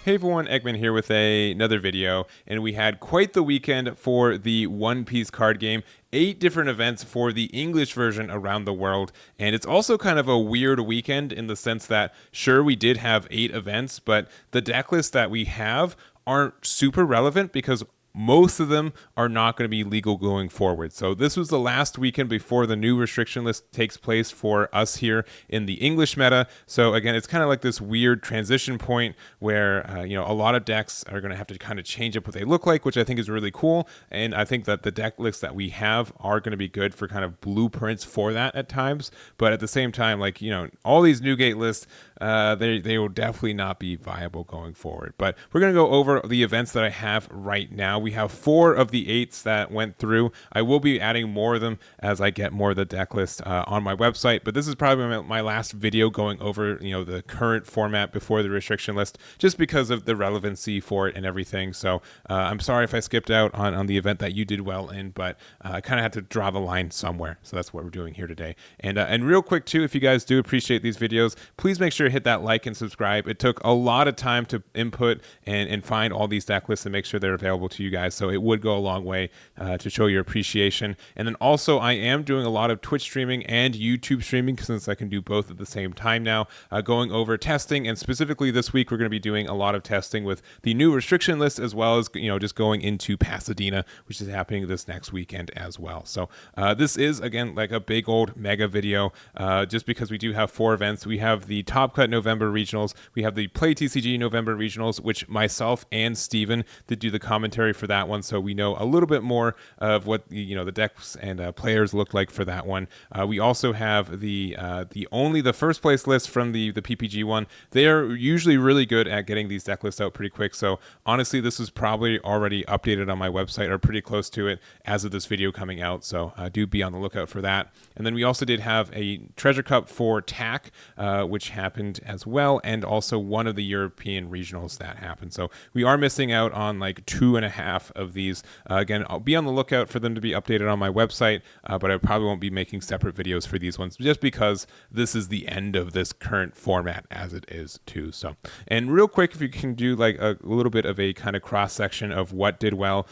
Hey everyone, Eggman here with another video, and we had quite the weekend for the One Piece card game. 8 different events for the English version around the world, and it's also kind of a weird weekend in the sense that, sure, we did have 8 events, but the deck lists that we have aren't super relevant because most of them are not going to be legal going forward. So this was the last weekend before the new restriction list takes place for us here in the English meta. So again, it's kind of like this weird transition point where a lot of decks are going to have to kind of change up what they look like, which I think is really cool. And I think that the deck lists that we have are going to be good for kind of blueprints for that at times. But at the same time, all these Newgate lists, they will definitely not be viable going forward. But we're going to go over the events that I have right now. We have 4 of the 8s that went through. I will be adding more of them as I get more of the deck list on my website, but this is probably my last video going over the current format before the restriction list, just because of the relevancy for it and everything. So I'm sorry if I skipped out on the event that you did well in, but I kind of had to draw the line somewhere. So that's what we're doing here today. And real quick too, if you guys do appreciate these videos, please make sure to hit that like and subscribe. It took a lot of time to input and find all these deck lists and make sure they're available to you guys. So it would go a long way to show your appreciation. And then also I am doing a lot of Twitch streaming and YouTube streaming since I can do both at the same time now, going over testing. And specifically this week, we're going to be doing a lot of testing with the new restriction list, as well as, just going into Pasadena, which is happening this next weekend as well. So this is, again, like a big old mega video, just because we do have 4 events. We have the Top Cut November regionals. We have the Play TCG November regionals, which myself and Steven did do the commentary for that one, so we know a little bit more of what the decks and players look like for that one. We also have the first place list from the PPG one. They are usually really good at getting these deck lists out pretty quick, so honestly this is probably already updated on my website or pretty close to it as of this video coming out, so do be on the lookout for that. And then we also did have a Treasure Cup for TAC, which happened as well, and also one of the European regionals that happened. So we are missing out on like 2.5 of these. Again, I'll be on the lookout for them to be updated on my website, but I probably won't be making separate videos for these ones just because this is the end of this current format as it is too. So, and real quick, if you can do like a little bit of a kind of cross section of what did well,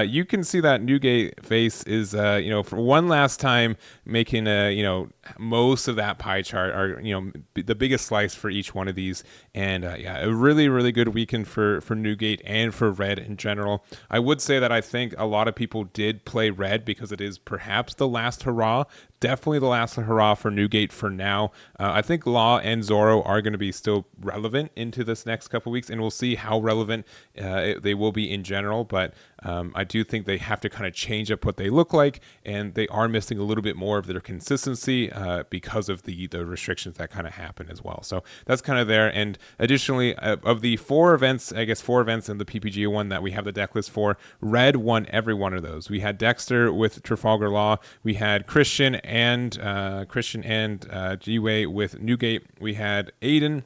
you can see that Newgate face is, for one last time making most of that pie chart, are the biggest slice for each one of these. And a really, really good weekend for Newgate and for Red in general. I would say that I think a lot of people did play Red because it is perhaps the last hurrah. Definitely the last hurrah for Newgate for now. I think Law and Zoro are going to be still relevant into this next couple weeks, and we'll see how relevant they will be in general. But I do think they have to kind of change up what they look like, and they are missing a little bit more of their consistency because of the restrictions that kind of happen as well. So that's kind of there. And additionally, of the 4 events in the PPG one that we have the deck list for, Red won every one of those. We had Dexter with Trafalgar Law. We had Christian and Jiawei with Newgate. We had Aidan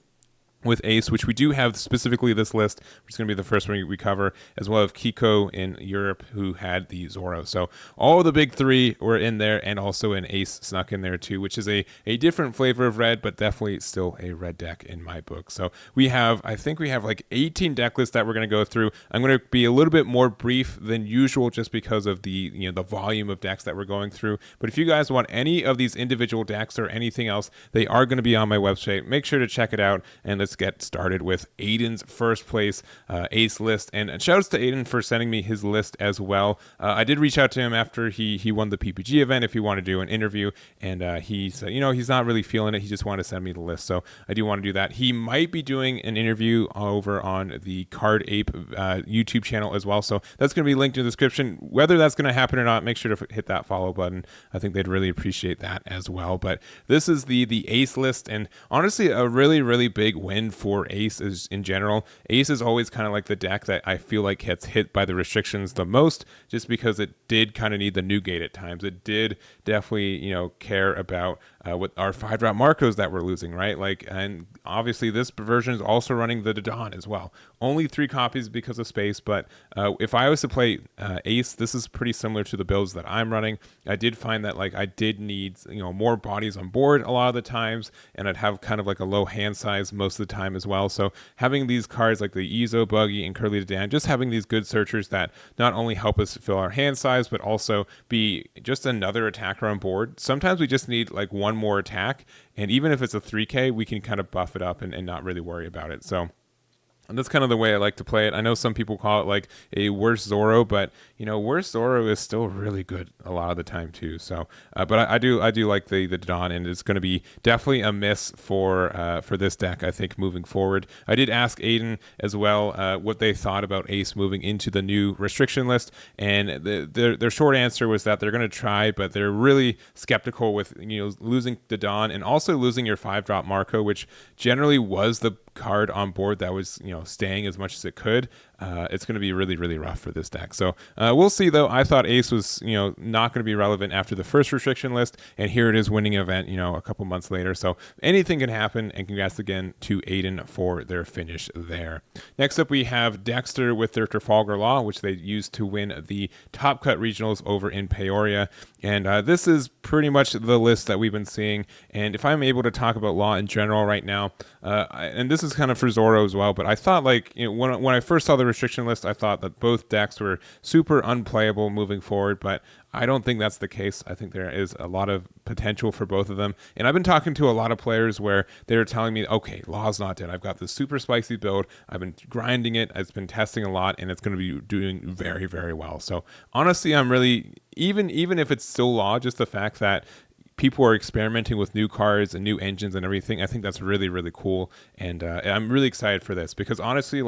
with Ace, which we do have specifically this list, which is going to be the first one we cover, as well as Kikko in Europe, who had the Zoro. So all the big 3 were in there, and also an Ace snuck in there too, which is a different flavor of Red, but definitely still a Red deck in my book. So I think we have like 18 deck lists that we're going to go through. I'm going to be a little bit more brief than usual just because of the the volume of decks that we're going through. But if you guys want any of these individual decks or anything else, they are going to be on my website. Make sure to check it out, and let's get started with Aidan's first place Ace list. And shouts to Aidan for sending me his list as well. I did reach out to him after he won the PPG event if he wanted to do an interview, and he said he's not really feeling it. He just wanted to send me the list, so I do want to do that. He might be doing an interview over on the Card Ape YouTube channel as well, so that's going to be linked in the description. Whether that's going to happen or not, make sure to hit that follow button. I think they'd really appreciate that as well. But this is the Ace list, and honestly a really, really big win for Ace is in general. Ace is always kind of like the deck that I feel like gets hit by the restrictions the most, just because it did kind of need the Newgate at times. It did definitely care about with our 5-drop Marcos that we're losing, right? And obviously this version is also running the Dawn as well. Only 3 copies because of space, but if I was to play Ace, this is pretty similar to the builds that I'm running. I did find that I did need more bodies on board a lot of the times, and I'd have kind of like a low hand size most of the time as well. So having these cards like the Ezo, Buggy, and Curly Dan, just having these good searchers that not only help us fill our hand size, but also be just another attacker on board. Sometimes we just need like one more attack, and even if it's a 3K, we can kind of buff it up and not really worry about it. So and that's kind of the way I like to play it. I know some people call it like a worse Zoro, but worse Zoro is still really good a lot of the time too. So, but I do like the Don, and it's going to be definitely a miss for this deck, I think, moving forward. I did ask Aidan as well what they thought about Ace moving into the new restriction list, and their short answer was that they're going to try, but they're really skeptical with losing the Don and also losing your 5-drop Marco, which generally was the card on board that was staying as much as it could. It's going to be really, really rough for this deck. So we'll see, though. I thought Ace was not going to be relevant after the first restriction list, and here it is winning an event a couple months later. So anything can happen, and congrats again to Aidan for their finish there. Next up, we have Dexter with their Trafalgar Law, which they used to win the Top Cut regionals over in Peoria. And this is pretty much the list that we've been seeing. And if I'm able to talk about Law in general right now, and this is kind of for Zoro as well, but I thought when I first saw the restriction list, I thought that both decks were super unplayable moving forward, but I don't think that's the case. I think there is a lot of potential for both of them. And I've been talking to a lot of players where they're telling me, okay, Law's not dead. I've got this super spicy build. I've been grinding it. It's been testing a lot, and it's going to be doing very, very well. So honestly, I'm really, even if it's still Law, just the fact that people are experimenting with new cards and new engines and everything, I think that's really, really cool. And I'm really excited for this because honestly,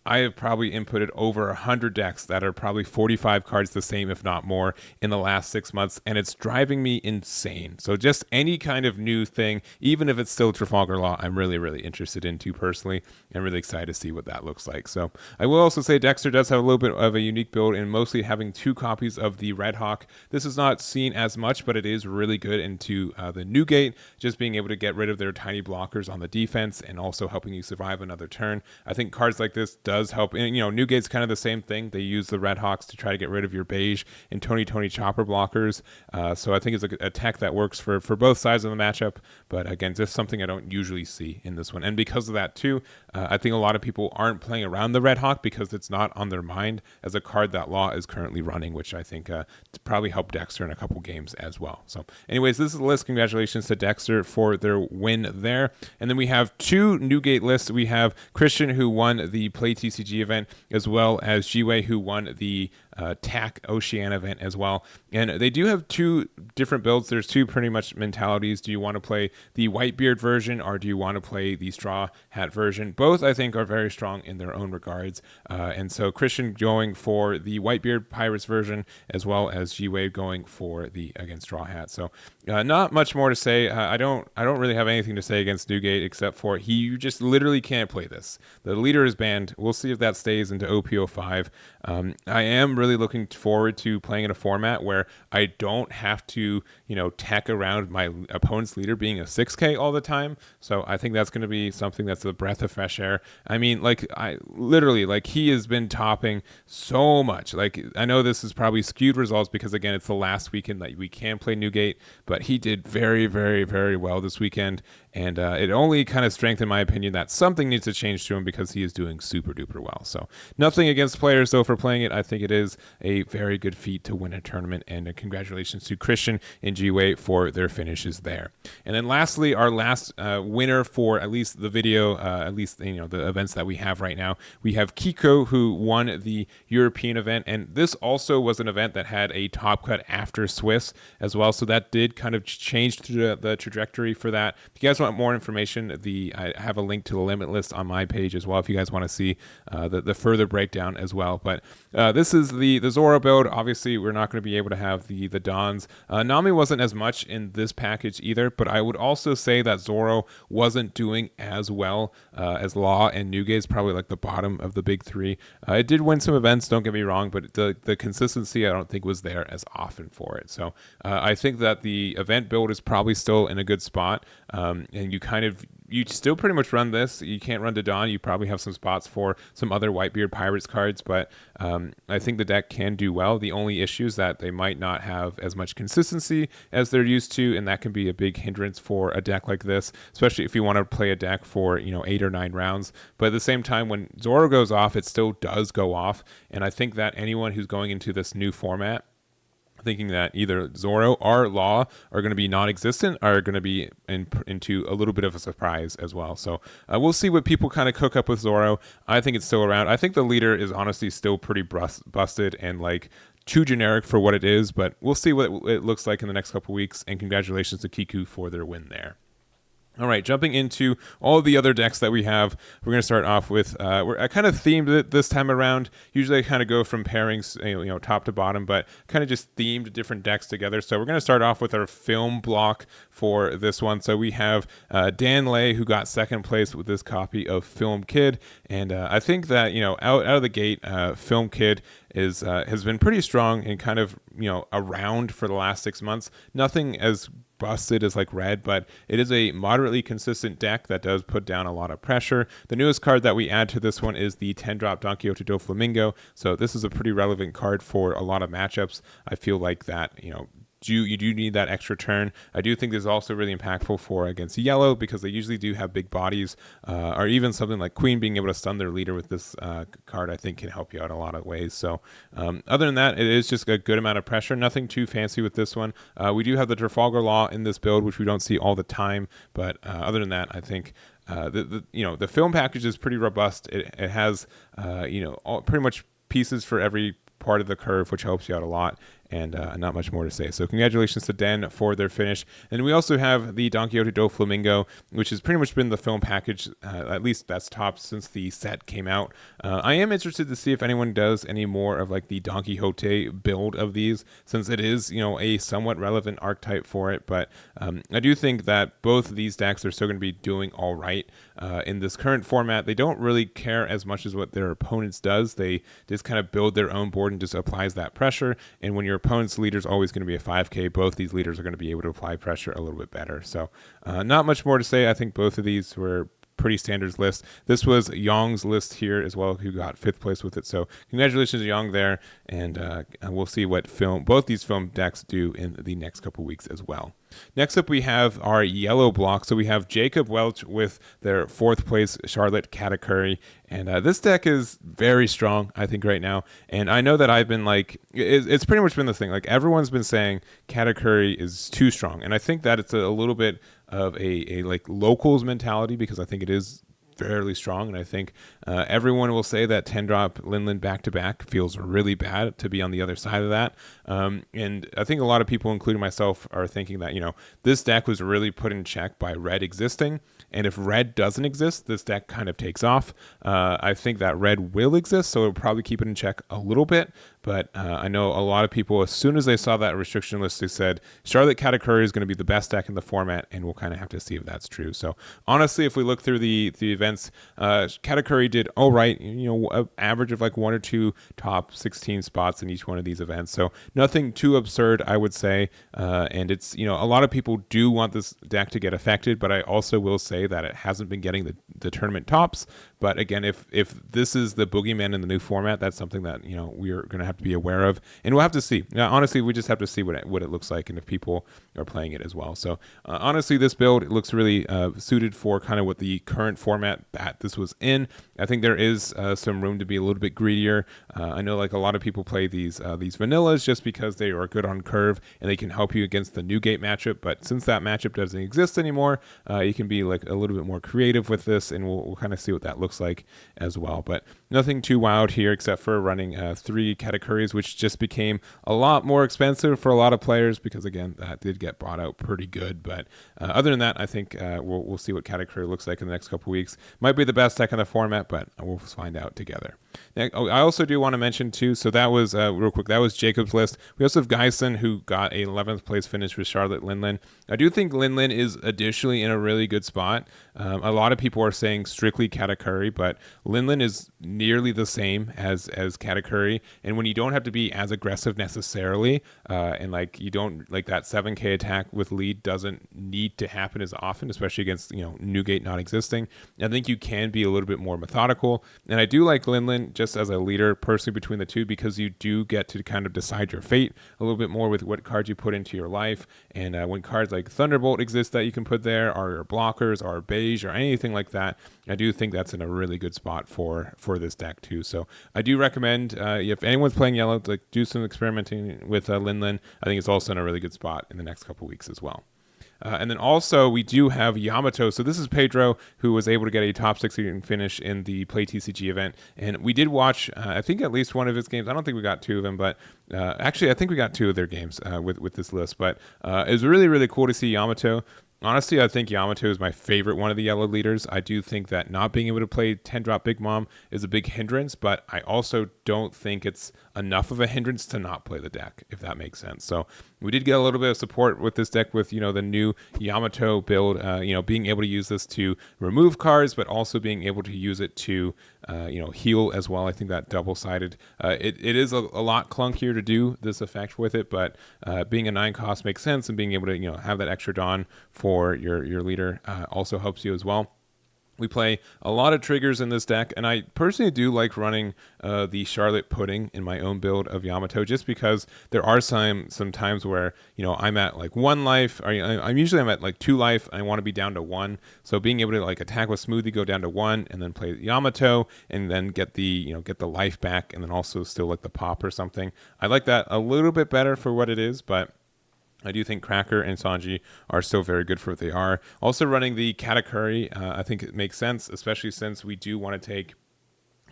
I have probably inputted over 100 decks that are probably 45 cards the same, if not more, in the last 6 months, and it's driving me insane. So just any kind of new thing, even if it's still Trafalgar Law, I'm really, really interested in too personally. I'm really excited to see what that looks like. So I will also say Dexter does have a little bit of a unique build in mostly having 2 copies of the Red Hawk. This is not seen as much, but it is really good into the Newgate, just being able to get rid of their tiny blockers on the defense and also helping you survive another turn. I think cards like this does help. And, Newgate's kind of the same thing. They use the Red Hawks to try to get rid of your beige and Tony Chopper blockers. So I think it's a tech that works for both sides of the matchup. But again, just something I don't usually see in this one. And because of that too, I think a lot of people aren't playing around the Red Hawk because it's not on their mind as a card that Law is currently running, which I think probably helped Dexter in a couple games as well. So anyways, this is the list. Congratulations to Dexter for their win there. And then we have 2 Newgate lists. We have Christian, who won the Play TCG event, as well as Jiawei, who won the TAC Ocean event as well. And they do have 2 different builds. There's 2 pretty much mentalities. Do you want to play the Whitebeard version, or do you want to play the Straw Hat version? Both, I think, are very strong in their own regards. And so Christian going for the Whitebeard Pirates version, as well as Jiawei going for the against Straw Hat. So not much more to say. I don't really have anything to say against Newgate except for you just literally can't play this. The leader is banned. We'll see if that stays into OP05. I am really looking forward to playing in a format where I don't have to, tech around my opponent's leader being a 6K all the time. So I think that's going to be something that's a breath of fresh air. I mean, he has been topping so much. I know this is probably skewed results because, again, it's the last weekend that we can play Newgate, but he did very, very, very well this weekend. And it only kind of strengthened my opinion that something needs to change to him because he is doing super duper well. So nothing against players, though, for playing it. I think it is a very good feat to win a tournament. And congratulations to Christian and Jiawei for their finishes there. And then lastly, our last winner for at least the video, the events that we have right now, we have Kikko, who won the European event. And this also was an event that had a top cut after Swiss as well. So that did kind of change the trajectory for that. If you guys want more information, I have a link to the limit list on my page as well if you guys want to see the further breakdown as well. But this is the Zoro build. Obviously, we're not going to be able to have the Dons. Nami wasn't as much in this package either, but I would also say that Zoro wasn't doing as well as Law, and Newgate is probably like the bottom of the big 3. It did win some events, don't get me wrong, but the consistency I don't think was there as often for it. So I think that the event build is probably still in a good spot. And you kind of you still pretty much run this. You can't run Dodon. You probably have some spots for some other Whitebeard Pirates cards, but I think the deck can do well. The only issue is that they might not have as much consistency as they're used to, and that can be a big hindrance for a deck like this, especially if you want to play a deck for 8 or 9 rounds. But at the same time, when Zoro goes off, it still does go off, and I think that anyone who's going into this new format thinking that either Zoro or Law are going to be non-existent are going to be into a little bit of a surprise as well. So we'll see what people kind of cook up with Zoro. I think it's still around. I think the leader is honestly still pretty busted and like too generic for what it is, but we'll see what it looks like in the next couple weeks, and congratulations to Kikko for their win there. All right, jumping into all the other decks that we have, we're going to start off with, I kind of themed it this time around. Usually I kind of go from pairings, top to bottom, but kind of just themed different decks together. So we're going to start off with our film block for this one. So we have Dan Lay, who got second place with this copy of Film Kid. And I think that, out of the gate, Film Kid has been pretty strong and kind of, around for the last 6 months. Nothing as busted as like Red, but it is a moderately consistent deck that does put down a lot of pressure. The newest card that we add to this one is the 10-drop Donquixote Doflamingo, so this is a pretty relevant card for a lot of matchups. I feel like that, you do need that extra turn. I do think this is also really impactful for against yellow, because they usually do have big bodies, or even something like Queen being able to stun their leader with this card, I think can help you out in a lot of ways. So other than that, it is just a good amount of pressure. Nothing too fancy with this one. We do have the Trafalgar Law in this build, which we don't see all the time, but other than that, I think the film package is pretty robust. It has pretty much pieces for every part of the curve, which helps you out a lot, and not much more to say. So congratulations to Den for their finish. And we also have the Donquixote Doflamingo, which has pretty much been the film package, at least that's top since the set came out. I am interested to see if anyone does any more of like the Donquixote build of these, since it is a somewhat relevant archetype for it. But I do think that both of these decks are still going to be doing all right in this current format. They don't really care as much as what their opponents does. They just kind of build their own board and just applies that pressure. And when your opponent's leader is always going to be a 5k, both these leaders are going to be able to apply pressure a little bit better. So not much more to say. I think both of these were pretty standard list. This was Yong's list here as well, who got 5th place with it. So congratulations to Yong there, and we'll see what both these film decks do in the next couple weeks as well. Next up, we have our yellow block. So we have Jacob Welch with their 4th place Charlotte Katakuri. And this deck is very strong, I think, right now. And I know that I've been like, it's pretty much been the thing. Like, everyone's been saying Katakuri is too strong. And I think that it's a little bit of a like locals mentality, because I think it is fairly strong, and I think everyone will say that 10-drop Linlin back-to-back feels really bad to be on the other side of that, and I think a lot of people, including myself, are thinking that this deck was really put in check by Red existing, and if Red doesn't exist, this deck kind of takes off. I think that Red will exist, so it'll probably keep it in check a little bit, but I know a lot of people, as soon as they saw that restriction list, they said Charlotte Katakuri is going to be the best deck in the format, and we'll kind of have to see if that's true. So honestly, if we look through the events, Katakuri did all right, an average of like 1 or 2 top 16 spots in each one of these events. So nothing too absurd, I would say. And it's, a lot of people do want this deck to get affected, but I also will say that it hasn't been getting the tournament tops. But again, if this is the boogeyman in the new format, that's something that, we're going to have to be aware of, and we'll have to see. Now, honestly, we just have to see what it looks like, and if people are playing it as well. So honestly, this build, it looks really suited for kind of what the current format that this was in. I think there is some room to be a little bit greedier. I know like a lot of people play these vanillas just because they are good on curve and they can help you against the Newgate matchup, but since that matchup doesn't exist anymore, you can be like a little bit more creative with this, and we'll kind of see what that looks like as well. But nothing too wild here except for running 3 Katakuris, which just became a lot more expensive for a lot of players because, again, that did get bought out pretty good. But other than that, I think we'll see what Katakuri looks like in the next couple weeks. Might be the best deck in the format, but we'll find out together. Now, I also do want to mention too, so that was real quick, that was Jacob's list. We also have Guysen, who got a 11th place finish with Charlotte Linlin. I do think Linlin is additionally in a really good spot. A lot of people are saying strictly Katakuri, but Linlin is nearly the same as Katakuri, and when you don't have to be as aggressive necessarily, and like you don't like that 7k attack with lead doesn't need to happen as often, especially against Newgate not existing. I think you can be a little bit more methodical, and I do like Linlin just as a leader personally between the two, because you do get to kind of decide your fate a little bit more with what cards you put into your life, and when cards like Thunderbolt exist that you can put there, or your blockers, or beige, or anything like that, I do think that's in a really good spot for this deck too. So I do recommend if anyone's playing yellow, to do some experimenting with Linlin. I think it's also in a really good spot in the next couple weeks as well. And then also we do have Yamato. So this is Pedro, who was able to get a top 16 finish in the Play TCG event. And we did watch, I think, at least one of his games. I don't think we got two of them, but actually I think we got two of their games with this list. But it was really, really cool to see Yamato. Honestly, I think Yamato is my favorite one of the yellow leaders. I do think that not being able to play 10-drop Big Mom is a big hindrance, but I also don't think it's enough of a hindrance to not play the deck, if that makes sense. So we did get a little bit of support with this deck with, the new Yamato build, being able to use this to remove cards, but also being able to use it to, heal as well. I think that double-sided, it is a lot clunkier to do this effect with it, but being a 9 cost makes sense, and being able to, have that extra Dawn for your leader also helps you as well. We play a lot of triggers in this deck, and I personally do like running the Charlotte Pudding in my own build of Yamato, just because there are some times where I'm at like 1 life, or I'm at like 2 life, and I want to be down to 1. So being able to like attack with Smoothie, go down to 1, and then play Yamato, and then get the get the life back, and then also still like the pop or something. I like that a little bit better for what it is, but I do think Cracker and Sanji are still very good for what they are. Also running the Katakuri, I think it makes sense, especially since we do want to take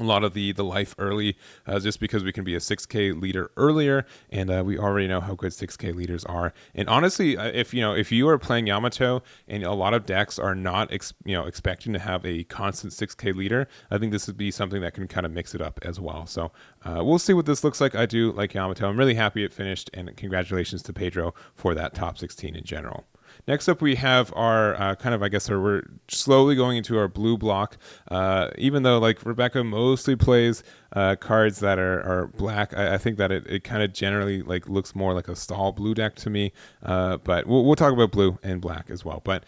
a lot of the life early, just because we can be a 6k leader earlier, and we already know how good 6k leaders are. And honestly, if you are playing Yamato and a lot of decks are not expecting to have a constant 6k leader, I think this would be something that can kind of mix it up as well. So we'll see what this looks like. I do like Yamato. I'm really happy it finished, and congratulations to Pedro for that top 16 in general. Next up, we have our we're slowly going into our blue block. Even though like Rebecca mostly plays cards that are black, I think that it kind of generally like looks more like a stall blue deck to me. But we'll talk about blue and black as well. But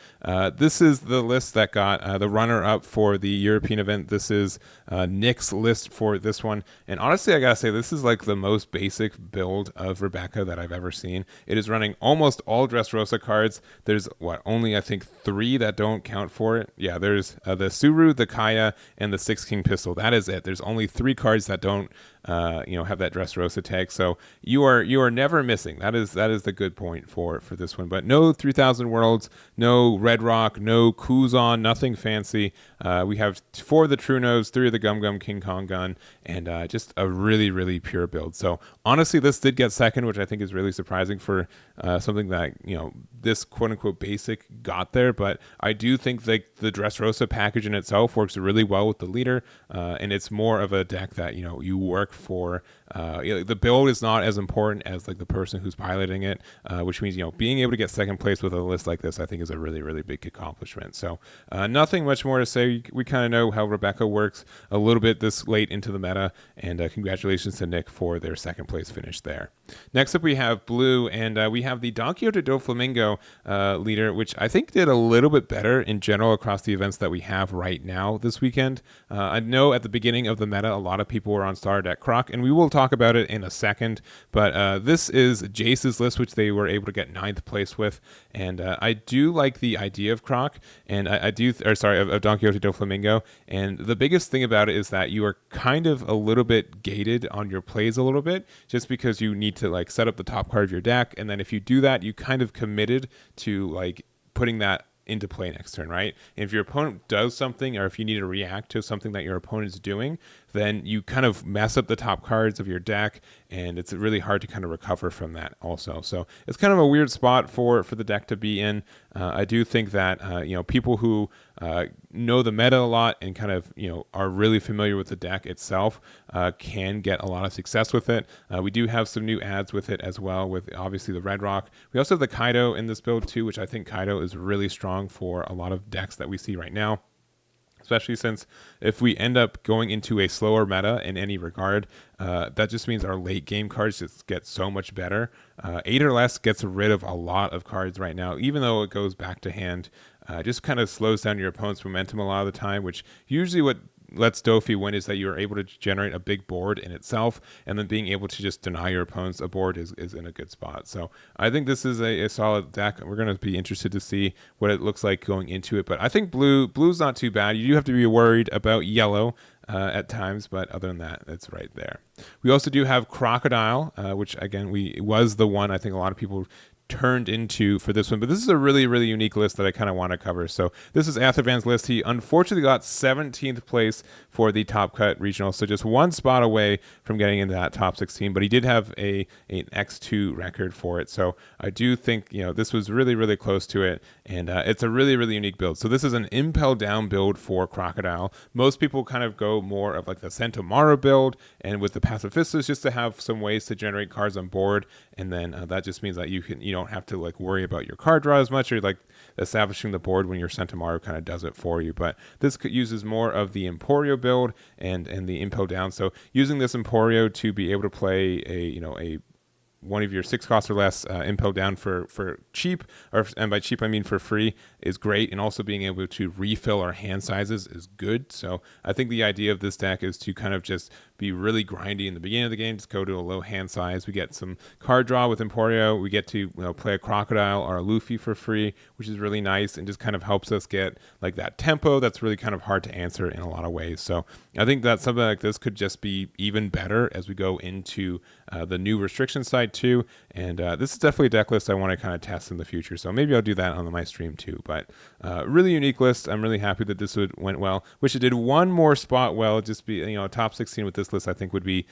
this is the list that got the runner up for the European event. This is Nick's list for this one. And honestly, I gotta say, this is like the most basic build of Rebecca that I've ever seen. It is running almost all Dressrosa cards. There's only I think 3 that don't count for it. Yeah, there's the Suru, the Kaya, and the 6 King pistol. That is it. There's only 3 cards that don't have that Dressrosa tag. So you are never missing. That is the good point for this one. But no 3000 Worlds, no Red Rock, no Kuzan, nothing fancy. We have 4 of the True Nodes, 3 of the Gum Gum King Kong gun, and just a really, really pure build. So honestly, this did get second, which I think is really surprising for something that this quote unquote basic got there. But I do think that the Dressrosa package in itself works really well with the leader, and it's more of a deck that you work for. The build is not as important as like the person who's piloting it, which means being able to get second place with a list like this, I think, is a really, really big accomplishment. So nothing much more to say. We kind of know how Rebecca works a little bit this late into the meta, and congratulations to Nick for their second place finish there. Next up, we have blue, and we have the Donquixote Doflamingo leader, which I think did a little bit better in general across the events that we have right now this weekend. I know at the beginning of the meta, a lot of people were on Star Deck Croc, and we will talk about it in a second, but this is Jace's list, which they were able to get 9th place with, and I do like the idea of Croc, and of Donquixote Doflamingo, and the biggest thing about it is that you are kind of a little bit gated on your plays a little bit, just because you need to like set up the top card of your deck, and then if you do that, you kind of committed to like putting that into play next turn, right? And if your opponent does something, or if you need to react to something that your opponent's doing, then you kind of mess up the top cards of your deck, and it's really hard to kind of recover from that also. So it's kind of a weird spot for the deck to be in. I do think that people who know the meta a lot and kind of are really familiar with the deck itself can get a lot of success with it. We do have some new ads with it as well, with obviously the Red Rock. We also have the Kaido in this build too, which I think Kaido is really strong for a lot of decks that we see right now. especially since if we end up going into a slower meta in any regard, that just means our late game cards just get so much better. 8 or less gets rid of a lot of cards right now, even though it goes back to hand. Just kind of slows down your opponent's momentum a lot of the time, which usually what lets Dofi win is that you're able to generate a big board in itself, and then being able to just deny your opponents a board is in a good spot. So I think this is a solid deck. We're going to be interested to see what it looks like going into it, but I think blue's not too bad. You do have to be worried about yellow at times, but other than that, it's right there. We also do have Crocodile, which again was the one I think a lot of people turned into for this one, but this is a really, really unique list that I kind of want to cover. So this is Athavan's list. He unfortunately got 17th place for the Top Cut Regional, so just one spot away from getting into that top 16, but he did have an X2 record for it. So I do think, this was really, really close to it, and it's a really, really unique build. So this is an Impel Down build for Crocodile. Most people kind of go more of like the Sentomaru build, and with the Pacifistas just to have some ways to generate cards on board, and then that just means that you don't have to like worry about your card draw as much, or like establishing the board when your Sentomaru kind of does it for you. But this uses more of the Emporio build and the Impel Down. So using this Emporio to be able to play a one of your 6 costs or less Impel Down for cheap, and by cheap I mean for free, is great. And also being able to refill our hand sizes is good. So I think the idea of this deck is to kind of just be really grindy in the beginning of the game, just go to a low hand size. We get some card draw with Emporio. We get to play a Crocodile or a Luffy for free, which is really nice and just kind of helps us get like that tempo that's really kind of hard to answer in a lot of ways. So I think that something like this could just be even better as we go into the new restriction side too. And this is definitely a deck list I want to kind of test in the future. So maybe I'll do that on my stream too. But really unique list. I'm really happy that this went well. Wish it did one more spot well. Just be top 16 with this list I think would be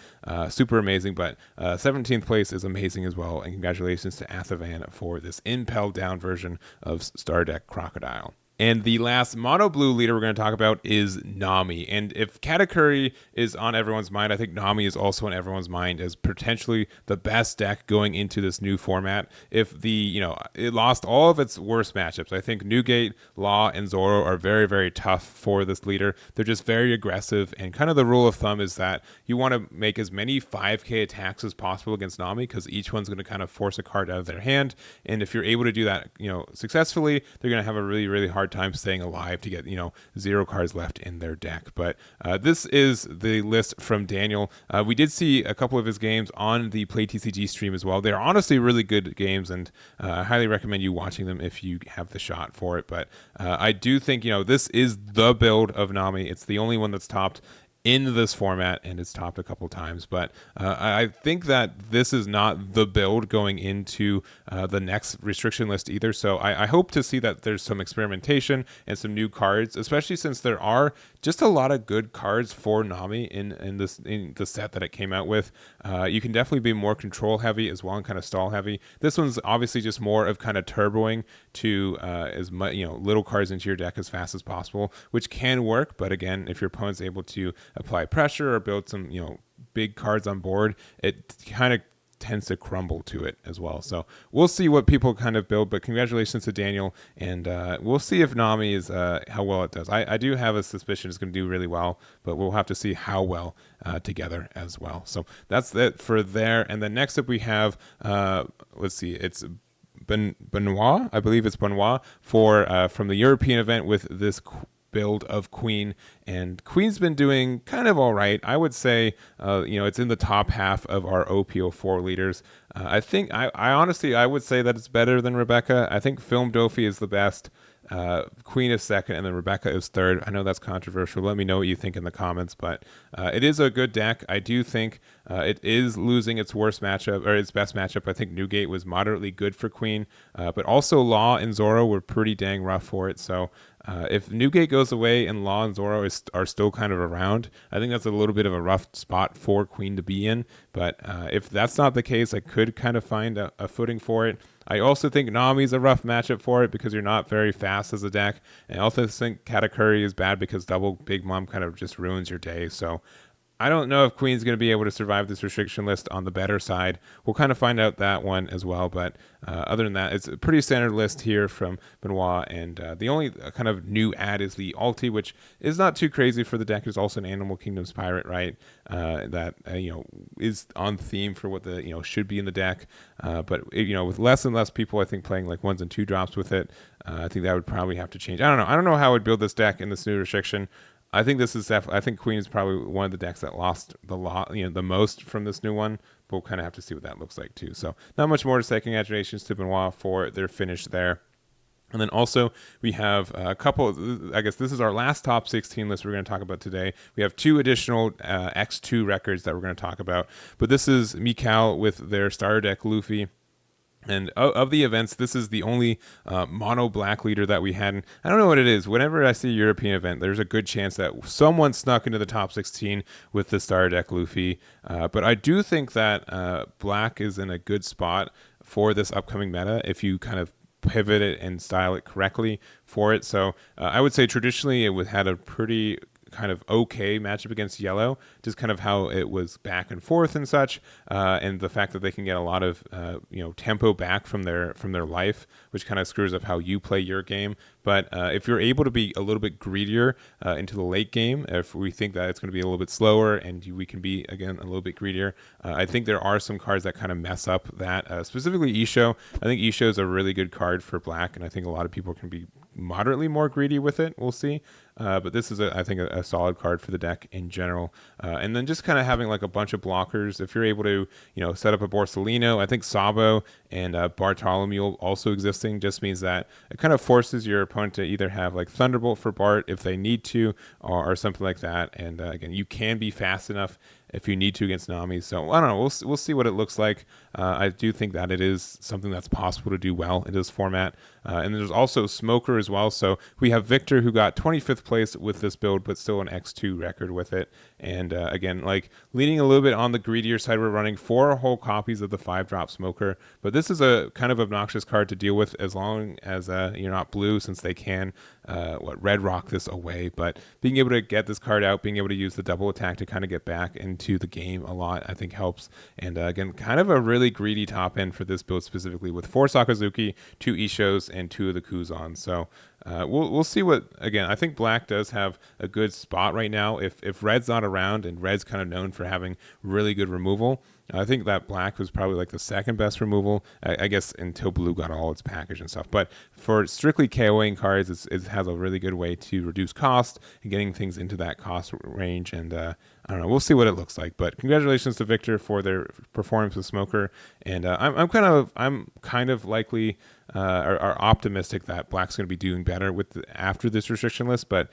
super amazing. But 17th place is amazing as well. And congratulations to Athavan for this Impel Down version of Star Deck Crocodile. And the last mono blue leader we're going to talk about is Nami. And if Katakuri is on everyone's mind, I think Nami is also on everyone's mind as potentially the best deck going into this new format. If it lost all of its worst matchups, I think Newgate, Law, and Zoro are very, very tough for this leader. They're just very aggressive, and kind of the rule of thumb is that you want to make as many 5k attacks as possible against Nami, because each one's going to kind of force a card out of their hand. And if you're able to do that, successfully, they're going to have a really, really hard time staying alive to get 0 cards left in their deck. But this is the list from Daniel. We did see a couple of his games on the Play TCG stream as well. They're honestly really good games, and I highly recommend you watching them if you have the shot for it. But I do think this is the build of Nami. It's the only one that's topped in this format, and it's topped a couple times. But I think that this is not the build going into the next restriction list either. So I hope to see that there's some experimentation and some new cards, especially since there are just a lot of good cards for Nami in the set that it came out with. You can definitely be more control heavy as well, and kind of stall heavy. This one's obviously just more of kind of turboing to as much little cards into your deck as fast as possible, which can work. But again, if your opponent's able to apply pressure or build some big cards on board, it kind of tends to crumble to it as well. So we'll see what people kind of build, but congratulations to Daniel, and we'll see if Nami is how well it does. I do have a suspicion it's going to do really well, but we'll have to see how well together as well. So that's it for there. And then next up we have let's see, it's Benoit, I believe it's Benoit for from the European event with this build of Queen, and Queen's been doing kind of all right. I would say it's in the top half of our OP04 leaders. I think I honestly would say that it's better than Rebecca. I think Film Dofi is the best. Queen is second, and then Rebecca is third. I know that's controversial. Let me know what you think in the comments, but it is a good deck. I do think it is losing its worst matchup, or its best matchup. I think Newgate was moderately good for Queen, but also Law and Zoro were pretty dang rough for it. So if Newgate goes away and Law and Zoro are still kind of around, I think that's a little bit of a rough spot for Queen to be in. But if that's not the case, I could kind of find a footing for it. I also think Nami's a rough matchup for it because you're not very fast as a deck. And I also think Katakuri is bad because double Big Mom kind of just ruins your day. So I don't know if Queen's going to be able to survive this restriction list on the better side. We'll kind of find out that one as well. But other than that, it's a pretty standard list here from Benoit. And the only kind of new add is the ulti, which is not too crazy for the deck. There's also an Animal Kingdoms Pirate, right? That is on theme for what the should be in the deck. But with less and less people, I think playing like 1s and 2 drops with it, I think that would probably have to change. I don't know. I don't know how I would build this deck in this new restriction. I think this is I think Queen is probably one of the decks that lost the most from this new one. But we'll kind of have to see what that looks like too. So not much more to say. Congratulations to Benoit for their finish there. And then also we have a couple, I guess this is our last top 16 list we're going to talk about today. We have 2 additional X2 records that we're going to talk about. But this is Michail with their starter deck Luffy. And of the events, this is the only mono black leader that we had. And I don't know what it is. Whenever I see a European event, there's a good chance that someone snuck into the top 16 with the starter deck Luffy. But I do think that black is in a good spot for this upcoming meta if you kind of pivot it and style it correctly for it. So I would say traditionally it had a pretty kind of okay matchup against yellow, just kind of how it was back and forth and such, and the fact that they can get a lot of tempo back from their life, which kind of screws up how you play your game. But if you're able to be a little bit greedier into the late game, if we think that it's going to be a little bit slower and we can be, again, a little bit greedier, I think there are some cards that kind of mess up that, specifically Isho. I think Isho is a really good card for black, and I think a lot of people can be moderately more greedy with it. We'll see. But this is, I think, a solid card for the deck in general. And then just kind of having like a bunch of blockers. If you're able to, set up a Borsellino, I think Sabo and Bartholomew also existing just means that it kind of forces your opponent to either have like Thunderbolt for Bart if they need to, or something like that. And again, you can be fast enough if you need to against Nami. So I don't know. We'll see what it looks like. I do think that it is something that's possible to do well in this format. And there's also Smoker as well. So we have Victor, who got 25th place with this build, but still an X2 record with it. And again, like leaning a little bit on the greedier side, we're running 4 whole copies of the 5-drop Smoker. But this is a kind of obnoxious card to deal with as long as you're not blue, since they can red rock this away. But being able to get this card out, being able to use the double attack to kind of get back into the game a lot, I think helps. And again, kind of a really greedy top end for this build specifically, with 4 Sakazuki, 2 Ishos, and 2 of the Kuzan. So we'll see what, again, I think black does have a good spot right now. If red's not around, and red's kind of known for having really good removal, I think that black was probably like the second best removal, I guess, until blue got all its package and stuff. But for strictly KOing cards, it has a really good way to reduce cost and getting things into that cost range. And I don't know, we'll see what it looks like. But congratulations to Victor for their performance with Smoker. And I'm kind of likely are optimistic that black's going to be doing better after this restriction list. But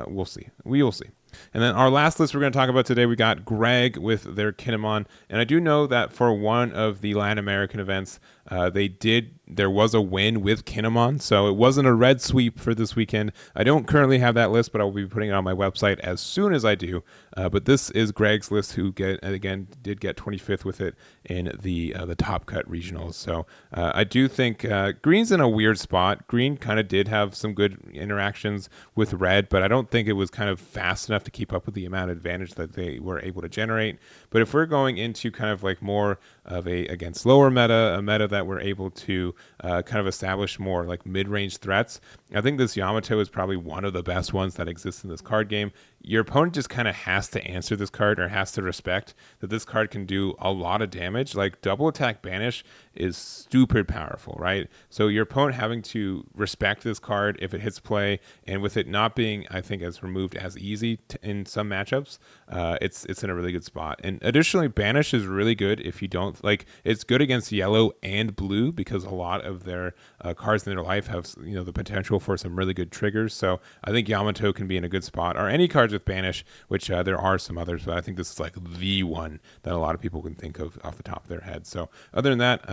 we'll see. We will see. And then our last list we're going to talk about today, we got Greg with their Kinemon. And I do know that for one of the Latin American events, there was a win with Kinemon, so it wasn't a red sweep for this weekend. I don't currently have that list, but I will be putting it on my website as soon as I do. But this is Greg's list, who did get 25th with it in the Top Cut regionals. So I do think green's in a weird spot. Green kind of did have some good interactions with red, but I don't think it was kind of fast enough to keep up with the amount of advantage that they were able to generate. But if we're going into kind of like more of a slower meta, a meta that we're able to kind of establish more like mid-range threats, I think this Yamato is probably one of the best ones that exists in this card game. Your opponent just kind of has to answer this card, or has to respect that this card can do a lot of damage. Like double attack banish is stupid powerful, right? So your opponent having to respect this card if it hits play, and with it not being, I think, as removed as easy in some matchups, it's in a really good spot. And additionally, banish is really good if you don't like. It's good against yellow and blue, because a lot of their cards in their life have the potential for some really good triggers. So I think Yamato can be in a good spot, or any cards with banish, which there are some others, but I think this is like the one that a lot of people can think of off the top of their head. So other than that,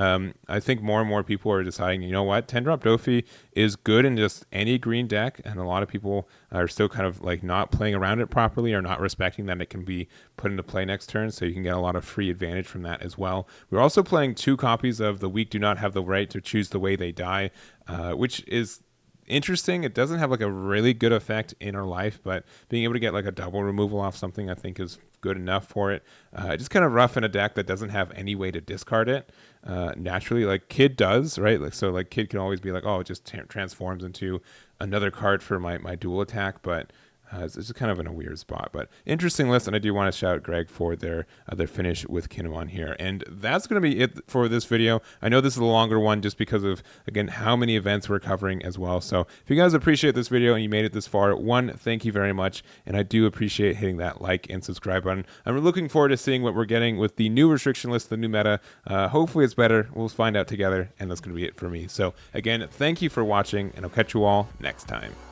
I think more and more people are deciding, 10-drop Dofi is good in just any green deck, and a lot of people are still kind of like not playing around it properly, or not respecting that it can be put into play next turn, so you can get a lot of free advantage from that as well. We're also playing 2 copies of The Weak Do Not Have the Right to Choose the Way They Die, which is interesting. It doesn't have like a really good effect in our life, but being able to get like a double removal off something I think is good enough for it. Just kind of rough in a deck that doesn't have any way to discard it naturally, like Kid does, right? Like so, like Kid can always be like, oh, it just transforms into another card for my dual attack, but it's just kind of in a weird spot. But interesting list, and I do want to shout Greg for their finish with Kinemon here. And that's going to be it for this video. I know this is a longer one just because of, again, how many events we're covering as well. So if you guys appreciate this video and you made it this far, one, thank you very much. And I do appreciate hitting that like and subscribe button. I'm looking forward to seeing what we're getting with the new restriction list, the new meta. Hopefully it's better. We'll find out together. And that's going to be it for me. So again, thank you for watching, and I'll catch you all next time.